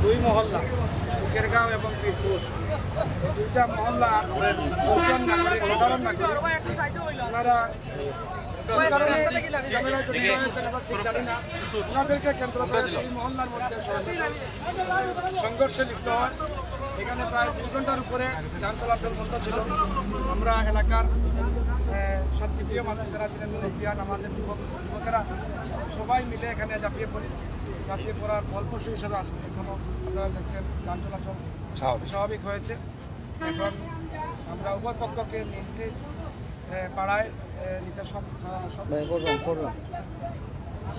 দুই মহল্লা বুকেরগাঁও এবং পীরপুর, এই দুইটা মহল্লা সাধারণ নাগরিক ওনারা ঝামেলায় জড়িত হয়েছেন এবং ঠিক জানি না, ওনাদেরকে কেন্দ্র করে এই মহল্লার মধ্যে সংঘর্ষে লিপ্ত হয়। এখানে প্রায় 2 ঘন্টার উপরে যান চলাচল বন্ধ ছিল। আমরা এলাকার শান্তিপ্রিয় মানুষ যারা ছিলেন, মুরব্বিয়ান, আমাদের যুবকেরা সবাই মিলে এখানে ঝাঁপিয়ে পড়ি। ঝাঁপিয়ে পড়ার ফলপ্রসূ হিসেবে আজকে এখনও আপনারা দেখছেন যান চলাচল স্বাভাবিক হয়েছে। এখন আমরা উভয় পক্ষকে নিজ নিজ পাড়ায় নিতে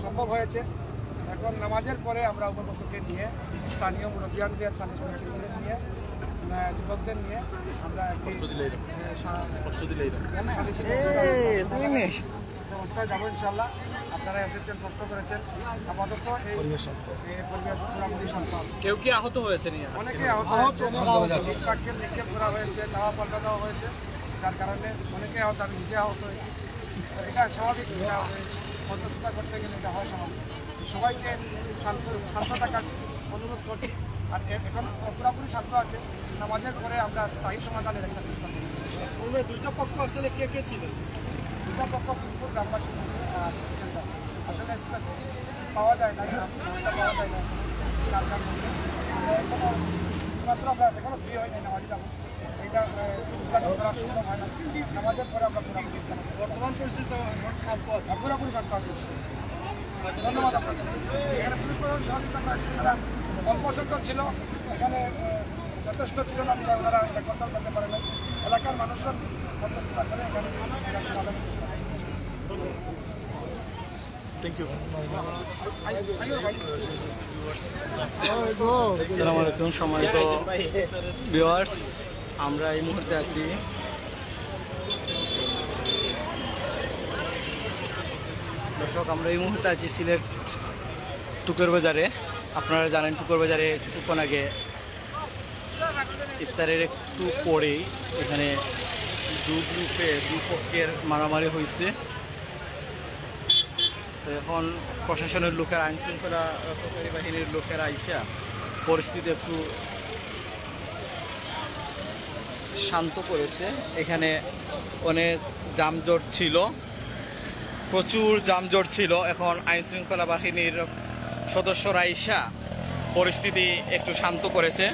সম্ভব হয়েছে। এখন নামাজের পরে আমরা উভয় পক্ষকে নিয়ে স্থানীয় মুরব্বিয়ানদের নিয়ে যুবকদের নিয়ে আমরা ব্যবস্থায় যাবো ইনশাল্লাহ। আপনারা এসেছেন, কষ্ট করেছেন। আপাতত এই পরিবেশ পুরোপুরি শান্ত। কেউ কি আহত হয়েছে? অনেকে আহত হয়েছে, নিক্ষেপ করা হয়েছে, দাওয়া পাল্টা দেওয়া হয়েছে, যার কারণে অনেকে আহত, আমি নিজে আহত হয়েছি। এটা স্বাভাবিক, মধ্যস্থতা করতে গেলে এটা হয় স্বাভাবিক। সবাইকে শান্ত থাকার অনুরোধ করছি। আর এখন পুরোপুরি শান্ত আছে। নামাজের পরে আমরা স্থায়ী সমাধানের একটা চেষ্টা করি। দুইটা পক্ষ আসলে কে কে ছিলেন? দুটো পক্ষ কিন্তু গ্রামবাসী, আসলে স্পেসিফিক পাওয়া যায় না, পাওয়া যায় না। মাত্র আমরা এখনো ফ্রি হয়নি, নামাজি যাবো, এইটা উদ্ঘাটন করা সম্ভব হয় না। নামাজের পরে আমরা পুরোপুরি বর্তমান পরিস্থিতি শান্ত আছে, পুরোপুরি শান্ত আছে। ধন্যবাদ আপনাদের। এখানে পুলিশ প্রশাসন সহযোগিতা করেছে, তারা অল্প সংখ্যক ছিল, এখানে যথেষ্ট ছিল না, ওনারা এটা কন্ট্রোল করতে পারে না। এলাকার মানুষজন মধ্যস্থতা করে এখানে সমাধানের চেষ্টা করে। Thank you. আসসালামু আলাইকুম সম্মানিত ভিউয়ার্স, আমরা এই মুহূর্তে আছি দর্শক, আমরা এই মুহূর্তে আছি সিলেট টুকের বাজারে। আপনারা জানেন টুকের বাজারে কিছুক্ষণ আগে ইফতারের একটু পরেই এখানে দুই পক্ষের মারামারি হয়েছে। তো এখন প্রশাসনের লোকের, আইন শৃঙ্খলা রক্ষাকারী বাহিনীর লোকেরা আইসা পরিস্থিতি একটু শান্ত করেছে। এখানে অনেক যানজট ছিল, প্রচুর যানজট ছিল। এখন আইন শৃঙ্খলা বাহিনীর সদস্যরা আইসা পরিস্থিতি একটু শান্ত করেছে।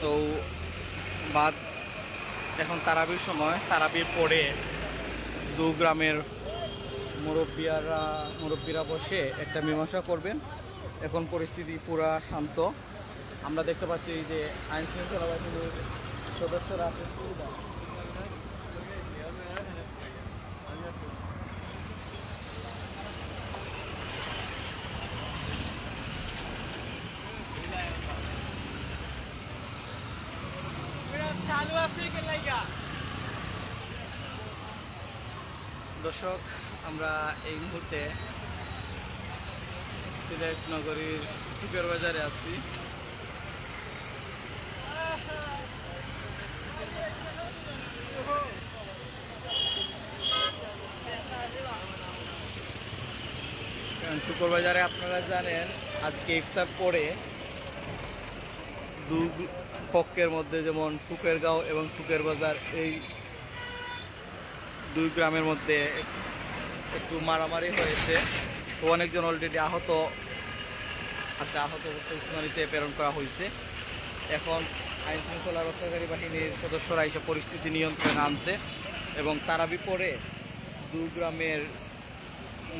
তো বাদ এখন তারাবির সময়, তারাবির পরে দু গ্রামের মুরব্বীরা বসে একটা মীমাংসা করবেন। এখন পরিস্থিতি পুরা শান্ত। আমরা দেখতে পাচ্ছি যে আইন শৃঙ্খলা বাহিনীর সদস্যরা আছে। দর্শক, আমরা এই মুহূর্তে সিলেট নগরীর টুকের বাজারে আছি। টুকের বাজারে আপনারা জানেন আজকে ইফতার পরে দু পক্ষের মধ্যে, যেমন টুকেরগাঁও এবং টুকের বাজার, এই দুই গ্রামের মধ্যে একটু মারামারি হয়েছে। তো অনেকজন অলরেডি আহত আছে, আহত অবস্থায় উসমানীতে প্রেরণ করা হয়েছে। এখন আইন শৃঙ্খলা রক্ষাকারী বাহিনীর সদস্যরা এসে পরিস্থিতি নিয়ন্ত্রণে আনছে এবং তারাবি পরে দু গ্রামের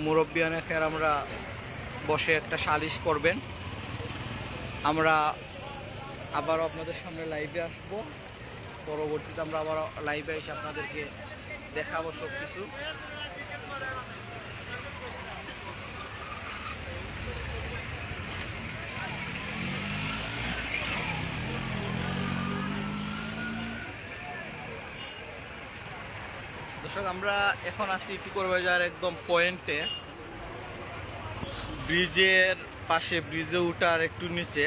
মুরব্বিয়ানেরা আমরা বসে একটা সালিশ করবেন। আমরা আবারও আপনাদের সামনে লাইভে আসব, পরবর্তীতে আমরা আবার লাইভে এসে আপনাদেরকে দেখাবো সব কিছু। দর্শক, আমরা এখন আছি টুকের বাজার একদম পয়েন্টে, ব্রিজের পাশে, ব্রিজে উঠার একটু নিচে।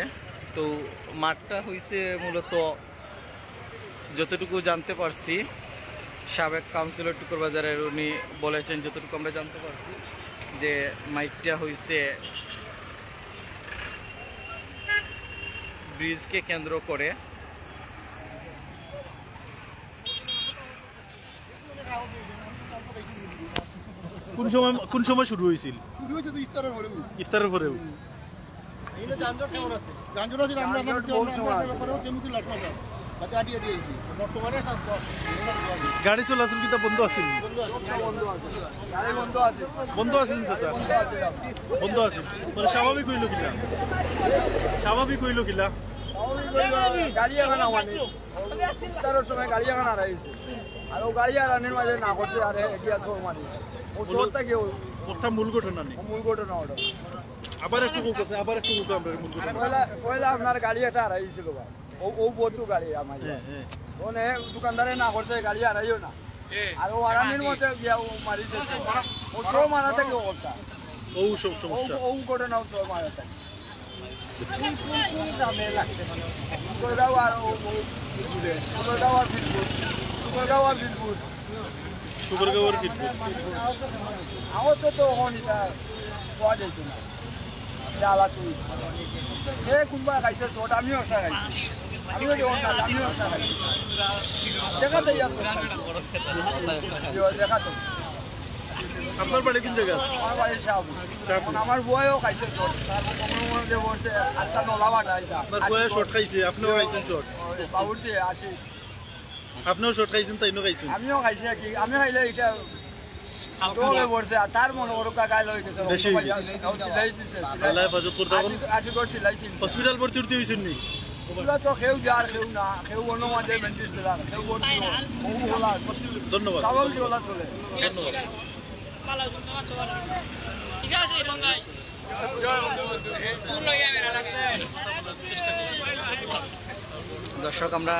তো মাঠটা হয়েছে মূলত, যতটুকু জানতে পারছি, সাবেক কাউন্সিলর টুকুর বাজারের উনি বলেছেন, যতটুকু আমরা জানতে পারছি, যে মাইকটা হয়েছে ব্রিজকে কেন্দ্র করে। কোন সময় শুরু হয়েছিল? শুরু হয়েছে তো ইফতারের পরে। ইফতারের পরেও এই যানজট কেমন আছে? যানজট আছে আমরা ব্যাপারেও যেমন লাট মাজা বাকি আটি আটি আইছি বর্তমানে শান্ত আছে। গাড়ি চলাচল কিতা বন্ধ আছিল? বন্ধ আছিল চাচা, বন্ধ আছিল। মানে স্বাভাবিক হইল কিলা? স্বাভাবিক হইল কিলা? গাড়ি এখন আমানি ইফতারের সময় গাড়ি এখন হারাইছে আর ও গাড়ি হারানোর মাঝে না করছে আর এগিয়ে চোর মারি ও চোরটা কেউ ওটা মূল ঘটনা নেই। মূল ঘটনা ওটা আবার একটু মুখ আছে, আবার একটু মুখ আমরা মূল ঘটনা। পয়লা আপনার গাড়ি একটা হারাইছিল বা ও বস্তু গাড়ি আমার ওনে দোকানদারে না করছে গাড়ি হারাইও না আর ও হারানোর মধ্যে গিয়া ও মারিছে ও চোর মারা থেকে ও করতা ও সব সমস্যা। ও ঘটনা ও চোর মারা থেকে দামে লাগছে মানে দাও আর ও দাও আর বিলপুর দাও আর বিলপুর সুগরগাঁওয়ের ফিটবল। আমার তো হনিটা পাওয়া যেত না জ্বালা তুই সে কোনবা খাইছে চোট আমিও একটা খাইছি আমিও যেমন আমিও একটা খাইছি দেখাতে দেখাতে আপনার বাড়ি কোন জায়গা? আমার বাড়ির শাহপুর আমার বয়ও খাইছে চোট তার মধ্যে বলছে আটটা নলা বাটা আপনার বয়ে শর্ট খাইছে, আপনিও খাইছেন শর্ট? বাবুরছে আসি আপনিও শর্ট খাইছেন, তাইনও খাইছেন? আমিও খাইছি কি আমি খাইলে এটা পড়ছে আর তার মনে করো কাকাই লই গেছে বেশি হয়ে গেছে। সিলাই দিছে আল্লাহ হেফাজত করতে থাকুন। আটি করে সিলাই দিছে হসপিটাল ভর্তি উঠতে হয়েছেন নি? ওগুলা তো খেউ যার খেউ না খেউ অন্য মাঝে মেন্টিস দিলাম খেউ ভর্তি ও ওলা ধন্যবাদ। স্বাভাবিক ওলা চলে ঠিক আছে রঙ্গাই দর্শক, আমরা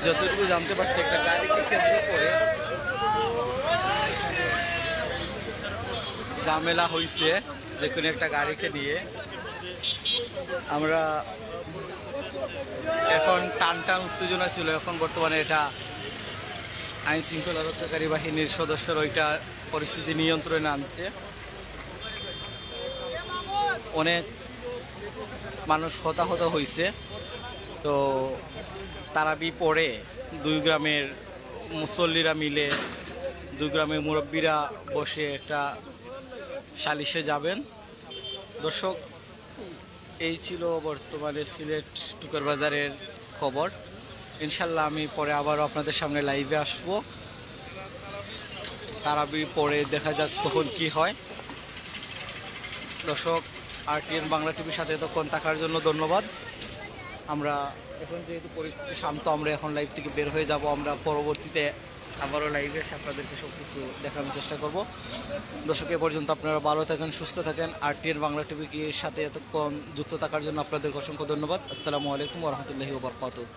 যতটুকু জানতে পারছি, একটা গাড়িকে কেন্দ্র করে ঝামেলা হয়েছে, যে কোনো একটা গাড়িকে নিয়ে। আমরা এখন টান টান উত্তেজনা ছিল, এখন বর্তমানে এটা আইন শৃঙ্খলা রক্ষাকারী বাহিনীর সদস্যরা ওইটা পরিস্থিতি নিয়ন্ত্রণে আনছে। অনেক মানুষ হতাহত হয়েছে। তো তারাবি পরে দুই গ্রামের মুসল্লিরা মিলে, দুই গ্রামের মুরব্বীরা বসে একটা সালিশে যাবেন। দর্শক, এই ছিল বর্তমানে সিলেট টুকার বাজারের খবর। ইনশাল্লাহ আমি পরে আবারও আপনাদের সামনে লাইভে আসব। তারাবি পরে দেখা যাক তখন কি হয়। দর্শক, RTN বাংলা টিভির সাথে এতক্ষণ থাকার জন্য ধন্যবাদ। আমরা এখন যেহেতু পরিস্থিতি শান্ত, আমরা এখন লাইভ থেকে বের হয়ে যাব। আমরা পরবর্তীতে আবারও লাইভে এসে আপনাদেরকে সব কিছু দেখানোর চেষ্টা করব। দর্শক, এ পর্যন্ত আপনারা ভালো থাকেন, সুস্থ থাকেন। RTN বাংলা টিভির সাথে এতক্ষণ যুক্ত থাকার জন্য আপনাদের অসংখ্য ধন্যবাদ। আসসালামু আলাইকুম ওয়া রাহমাতুল্লাহি ওয়া বারাকাতুহু।